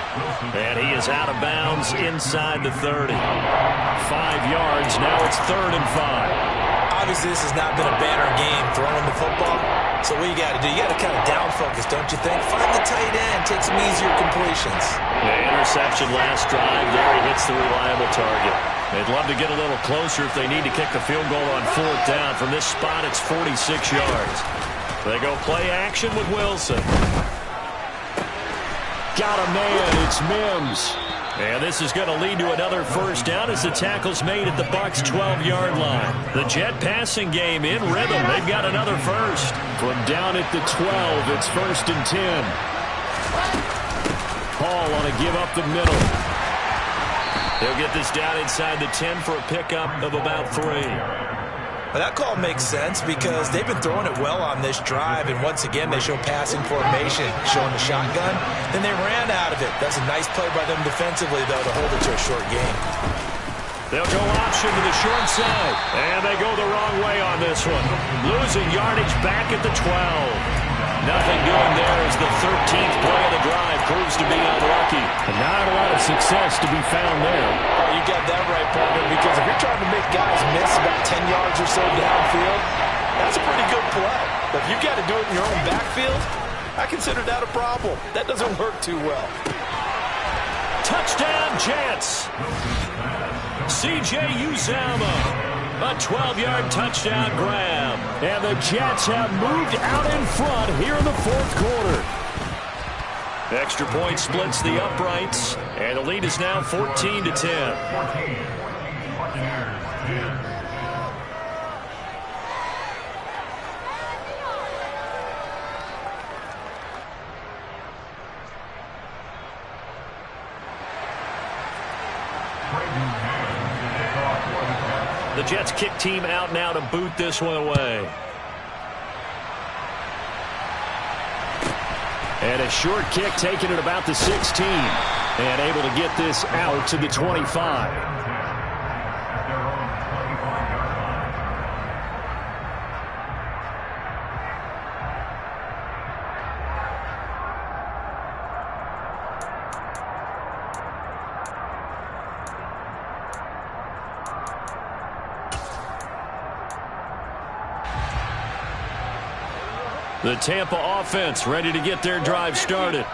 Speaker 3: And he is out of bounds inside the 30. 5 yards. Now it's 3rd and 5.
Speaker 4: Obviously, this has not been a banner game throwing the football. So what you got to do, you got to kind of down focus, don't you think? Find the tight end. Take some easier completions.
Speaker 3: The interception last drive. There he hits the reliable target. They'd love to get a little closer if they need to kick the field goal on 4th down. From this spot, it's 46 yards. They go play action with Wilson.
Speaker 5: Got a man. It's Mims.
Speaker 3: And this is going to lead to another 1st down as the tackle's made at the Bucs' 12-yard line. The Jet passing game in rhythm. They've got another 1st.
Speaker 5: From down at the 12, it's 1st and 10. Hall on a give up the middle.
Speaker 3: He'll get this down inside the 10 for a pickup of about 3.
Speaker 4: But that call makes sense because they've been throwing it well on this drive, and once again they show passing formation, showing the shotgun. Then they ran out of it. That's a nice play by them defensively, though, to hold it to a short game.
Speaker 3: They'll go option to the short side, and they go the wrong way on this one. Losing yardage back at the 12. Nothing doing there as the 13th play of the drive proves to be unlucky.
Speaker 5: And not a lot of success to be found there.
Speaker 4: Oh, you got that right, partner, because if you're trying to make guys miss about 10 yards or so downfield, that's a pretty good play. But if you've got to do it in your own backfield, I consider that a problem. That doesn't work too well.
Speaker 3: Touchdown, Jets. C.J. Uzomah. A 12-yard touchdown grab.
Speaker 5: And the Jets have moved out in front here in the 4th quarter.
Speaker 3: Extra point splits the uprights, and the lead is now 14-10. The Jets kick team out now to boot this one away.
Speaker 5: And a short kick taken at about the 16. And able to get this out to the 25.
Speaker 3: The Tampa offense ready to get their drive started.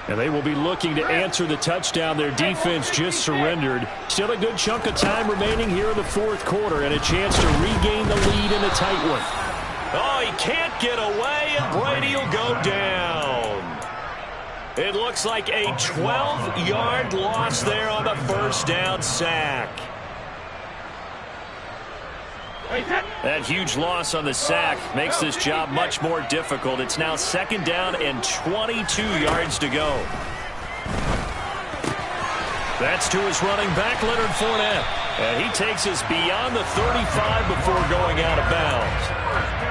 Speaker 5: And they will be looking to answer the touchdown their defense just surrendered. Still a good chunk of time remaining here in the 4th quarter and a chance to regain the lead in a tight one.
Speaker 3: Oh, he can't get away, and Brady will go down. It looks like a 12-yard loss there on the 1st down sack. That huge loss on the sack makes this job much more difficult. It's now 2nd down and 22 yards to go. That's to his running back, Leonard Fournette. And he takes us beyond the 35 before going out of bounds.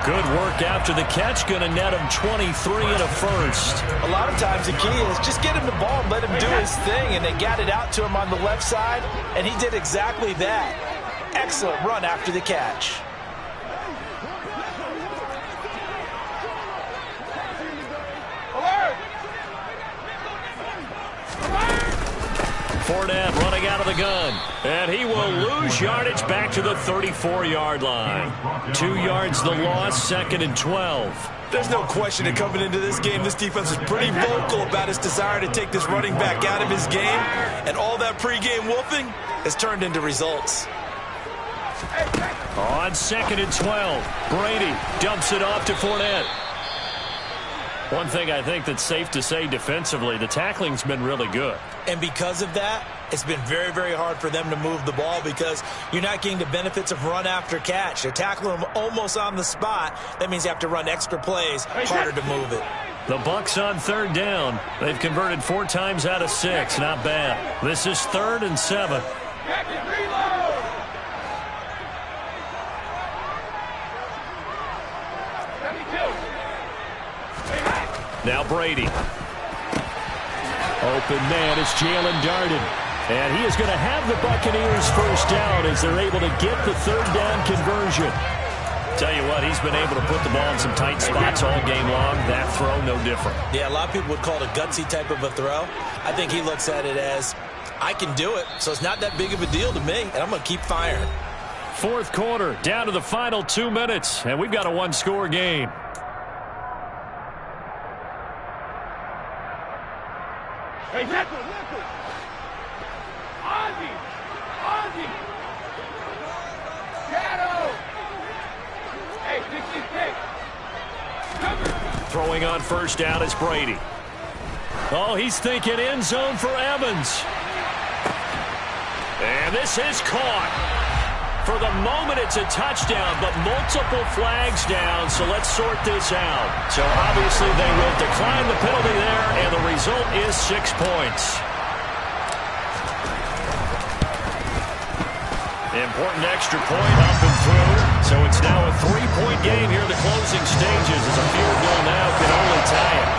Speaker 3: Good work after the catch. Going to net him 23 and a 1st.
Speaker 4: A lot of times the key is just get him the ball and let him do his thing. And they got it out to him on the left side, and he did exactly that. Excellent run after the catch.
Speaker 3: Fournette running out of the gun. And he will lose yardage back to the 34-yard line. 2 yards the loss, 2nd and 12.
Speaker 4: There's no question that coming into this game, this defense is pretty vocal about its desire to take this running back out of his game. And all that pregame wolfing has turned into results.
Speaker 6: Hey,
Speaker 3: On 2nd and 12, Brady dumps it off to Fournette. One thing I think that's safe to say defensively, the tackling's been really good.
Speaker 4: And because of that, it's been very, very hard for them to move the ball because you're not getting the benefits of run after catch. They're tackling them almost on the spot. That means you have to run extra plays, harder to move it.
Speaker 3: The Bucs on 3rd down. They've converted 4 times out of 6. Not bad. This is 3rd and 7. Now Brady. Open man is Jalen Darden. And he is going to have the Buccaneers first down as they're able to get the 3rd down conversion. Tell you what, he's been able to put the ball in some tight spots all game long. That throw, no different.
Speaker 4: Yeah, a lot of people would call it a gutsy type of a throw. I think he looks at it as, I can do it, so it's not that big of a deal to me, and I'm going to keep firing.
Speaker 3: 4th quarter, down to the final 2 minutes, and we've got a 1-score game.
Speaker 6: Hey, Nickel! Ozzie! Shadow! Hey, 66!
Speaker 3: Throwing on 1st down is Brady. Oh, he's thinking end zone for Evans. And this is caught. For the moment, it's a touchdown, but multiple flags down, so let's sort this out. So obviously they will decline the penalty there, and the result is 6 points. Important extra point up and through, so it's now a 3-point game here in the closing stages as a field goal now can only tie it.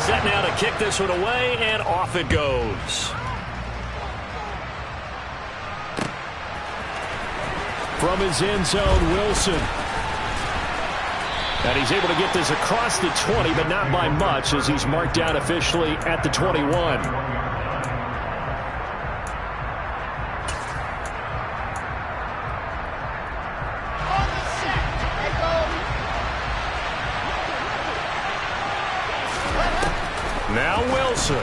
Speaker 3: Set now to kick this one away, and off it goes. From his end zone, Wilson. And he's able to get this across the 20, but not by much as he's marked down officially at the 21. Now Wilson.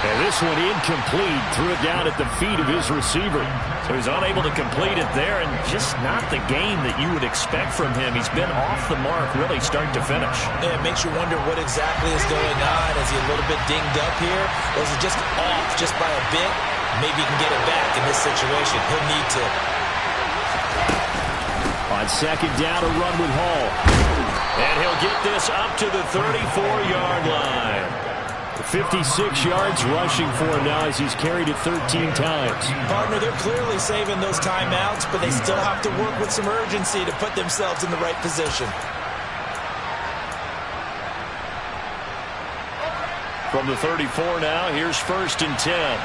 Speaker 3: And this one incomplete. Threw it down at the feet of his receiver. So he's unable to complete it there, and just not the game that you would expect from him. He's been off the mark really start to finish.
Speaker 4: Yeah, it makes you wonder what exactly is going on. Is he a little bit dinged up here? Or is it just off just by a bit? Maybe he can get it back in this situation. He'll need to.
Speaker 3: On 2nd down, a run with Hall. And he'll get this up to the 34-yard line. 56 yards rushing for him now as he's carried it 13 times.
Speaker 4: Partner, they're clearly saving those timeouts, but they still have to work with some urgency to put themselves in the right position.
Speaker 3: From the 34 now, here's 1st and 10.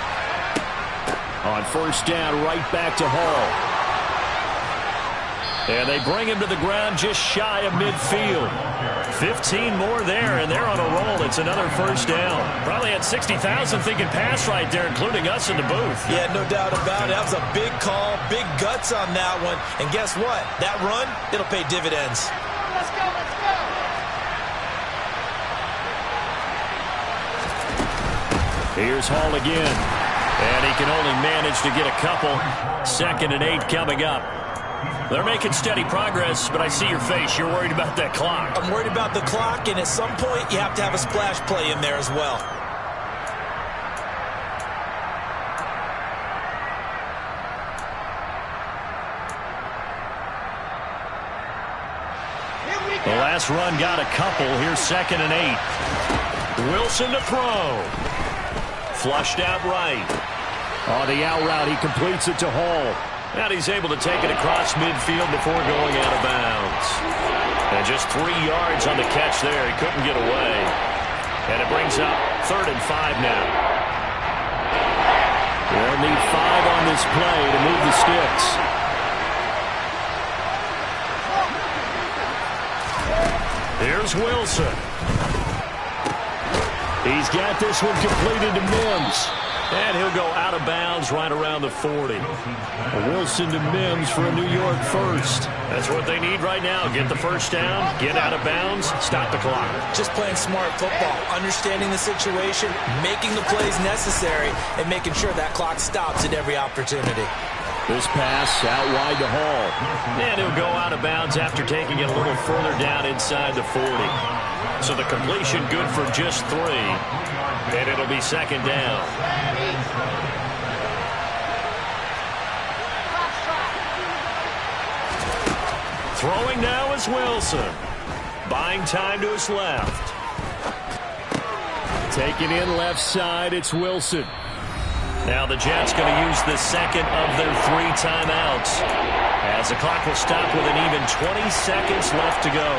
Speaker 3: On 1st down, right back to Hall. And they bring him to the ground just shy of midfield. 15 more there, and they're on a roll. It's another 1st down. Probably had 60,000 thinking pass right there, including us in the booth.
Speaker 4: Yeah, no doubt about it. That was a big call, big guts on that one. And guess what? That run, it'll pay dividends.
Speaker 6: Let's go, let's go!
Speaker 3: Here's Hall again. And he can only manage to get a couple. 2nd and 8 coming up. They're making steady progress, but I see your face. You're worried about that clock.
Speaker 4: I'm worried about the clock, and at some point, you have to have a splash play in there as well.
Speaker 3: The last run got a couple. Here's 2nd and 8. Wilson to throw. Flushed out right. On the out route, he completes it to Hall. And he's able to take it across midfield before going out of bounds. And just 3 yards on the catch there. He couldn't get away. And it brings up 3rd and 5 now. They'll need 5 on this play to move the sticks. Here's Wilson. He's got this one completed to Mims. And he'll go out of bounds right around the 40. Wilson to Mims for a New York first. That's what they need right now. Get the 1st down, get out of bounds, stop the clock.
Speaker 4: Just playing smart football, understanding the situation, making the plays necessary, and making sure that clock stops at every opportunity.
Speaker 5: This pass out wide to Hall.
Speaker 3: And he'll go out of bounds after taking it a little further down inside the 40. So the completion good for just 3. And it'll be second down. Throwing now is Wilson. Buying time to his left.
Speaker 5: Taking in left side, it's Wilson.
Speaker 3: Now the Jets going to use the second of their 3 timeouts, as the clock will stop with an even 20 seconds left to go.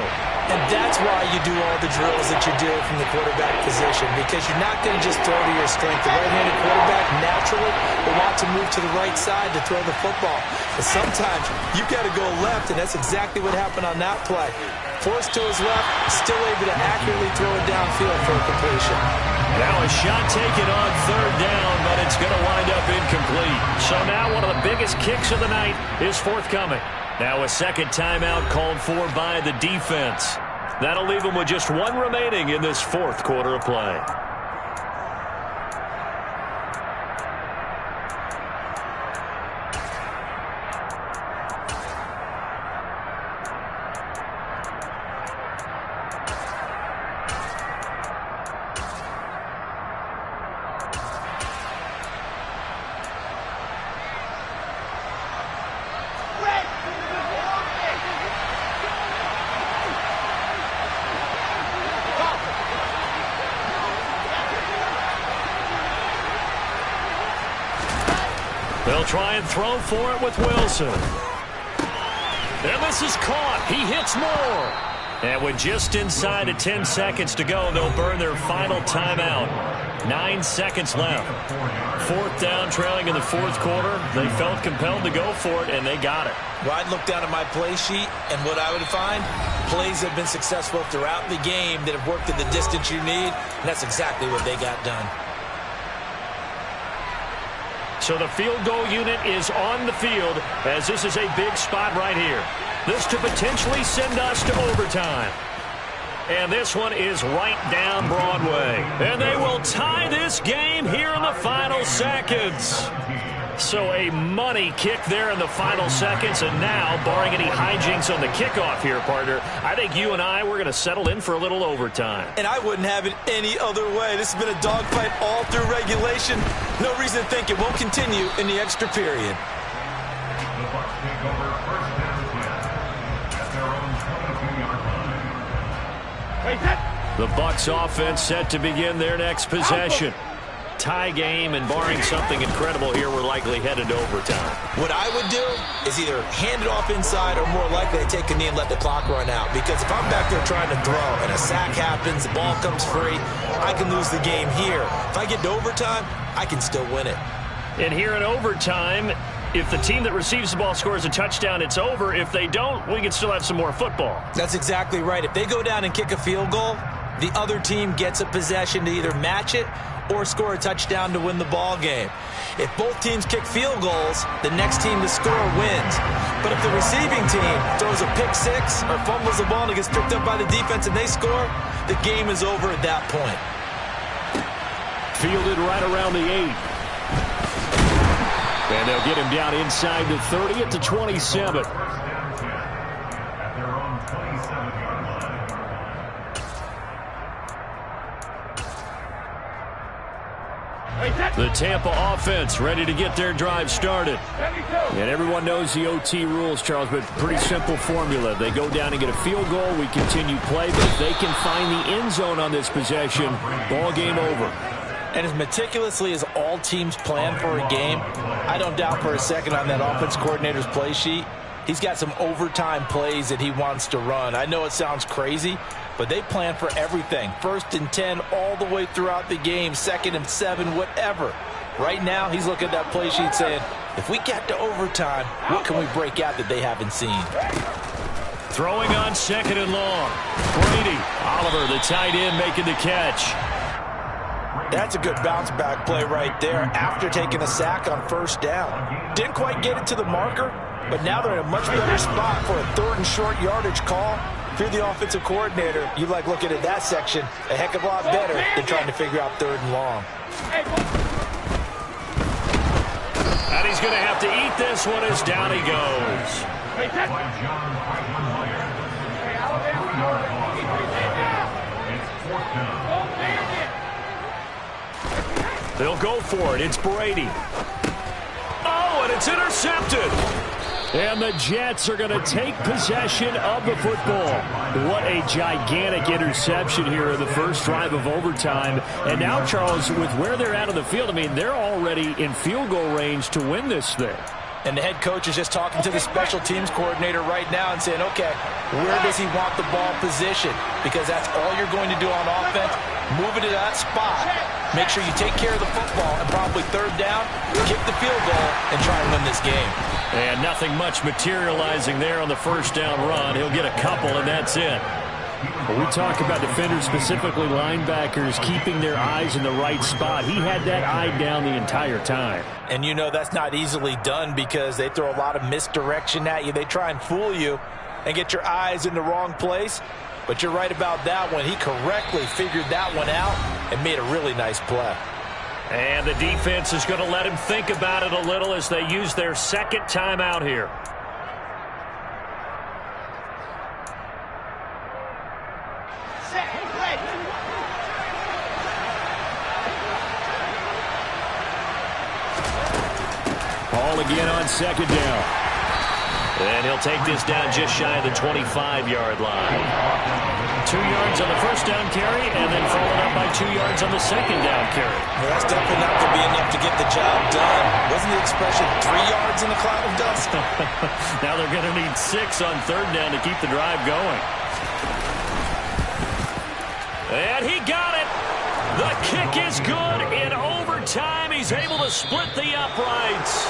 Speaker 4: And that's why you do all the drills that you do from the quarterback position, because you're not going to just throw to your strength. The right-handed quarterback naturally will want to move to the right side to throw the football. But sometimes you've got to go left, and that's exactly what happened on that play. Forced to his left, still able to accurately throw it downfield for a completion.
Speaker 3: Now a shot taken on 3rd down, but it's going to wind up incomplete. So now one of the biggest kicks of the night is forthcoming. Now a second timeout called for by the defense. That'll leave them with just 1 remaining in this 4th quarter of play. They'll try and throw for it with Wilson. And this is caught. He hits more. And with just inside of 10 seconds to go, they'll burn their final timeout. 9 seconds left. 4th down, trailing in the 4th quarter. They felt compelled to go for it, and they got it.
Speaker 4: Well, I'd look down at my play sheet, and what I would find, plays have been successful throughout the game that have worked at the distance you need, and that's exactly what they got done.
Speaker 3: So the field goal unit is on the field, as this is a big spot right here. This to potentially send us to overtime. And this one is right down Broadway. And they will tie this game here in the final seconds. So a money kick there in the final seconds. And now, barring any hijinks on the kickoff here, partner, I think you and I, we're going to settle in for a little overtime.
Speaker 4: And I wouldn't have it any other way. This has been a dogfight all through regulation. No reason to think it won't continue in the extra period.
Speaker 3: The Bucs offense set to begin their next possession. Tie game, and barring something incredible here, we're likely headed to overtime.
Speaker 4: What I would do is either hand it off inside or more likely to take a knee and let the clock run out. Because if I'm back there trying to throw and a sack happens, the ball comes free, I can lose the game here. If I get to overtime, I can still win it.
Speaker 3: And here in overtime, if the team that receives the ball scores a touchdown, it's over. If they don't, we can still have some more football.
Speaker 4: That's exactly right. If they go down and kick a field goal, the other team gets a possession to either match it or score a touchdown to win the ball game. If both teams kick field goals, the next team to score wins. But if the receiving team throws a pick six or fumbles the ball and it gets picked up by the defense and they score, the game is over at that point.
Speaker 5: Fielded right around the 8. And they'll get him down inside the 30 at the 27. The Tampa offense ready to get their drive started. And everyone knows the OT rules, Charles, but pretty simple formula. They go down and get a field goal, we continue play, but if they can find the end zone on this possession, ball game over.
Speaker 4: And as meticulously as all teams plan for a game, I don't doubt for a second on that offense coordinator's play sheet, he's got some overtime plays that he wants to run. I know it sounds crazy, but they plan for everything. 1st and 10 all the way throughout the game, 2nd and 7, whatever. Right now, he's looking at that play sheet saying, if we get to overtime, what can we break out that they haven't seen?
Speaker 3: Throwing on 2nd and long. Brady. Oliver, the tight end, making the catch.
Speaker 4: That's a good bounce back play right there after taking a sack on 1st down. Didn't quite get it to the marker, but now they're in a much better spot for a 3rd and short yardage call. If you're the offensive coordinator, you like looking at that section a heck of a lot better than trying to figure out 3rd and long.
Speaker 3: And he's going to have to eat this one as down he goes.
Speaker 6: Hey, Alabama, keep your head down.
Speaker 3: They'll go for it. It's Brady. Oh, and it's intercepted. And the Jets are going to take possession of the football. What a gigantic interception here in the first drive of overtime. And now, Charles, with where they're at on the field, I mean, they're already in field goal range to win this thing.
Speaker 4: And the head coach is just talking to the special teams coordinator right now and saying, okay, where does he want the ball positioned? Because that's all you're going to do on offense. Move it to that spot. Make sure you take care of the football, and probably third down, kick the field goal, and try and win this game.
Speaker 3: And nothing much materializing there on the first down run. He'll get a couple, and that's it. When we talk about defenders, specifically linebackers, keeping their eyes in the right spot, he had that eye down the entire time.
Speaker 4: And you know that's not easily done because they throw a lot of misdirection at you. They try and fool you and get your eyes in the wrong place. But you're right about that one. He correctly figured that one out and made a really nice play.
Speaker 3: And the defense is going to let him think about it a little as they use their second timeout here. Ball again on second down. And he'll take this down just shy of the 25-yard line. 2 yards on the first down carry, and then followed up by 2 yards on the second down carry.
Speaker 4: Well, that's definitely not going to be enough to get the job done. Wasn't the expression 3 yards in the cloud of dust?
Speaker 3: Now they're going to need 6 on third down to keep the drive going. And he got it. The kick is good in overtime. He's able to split the uprights.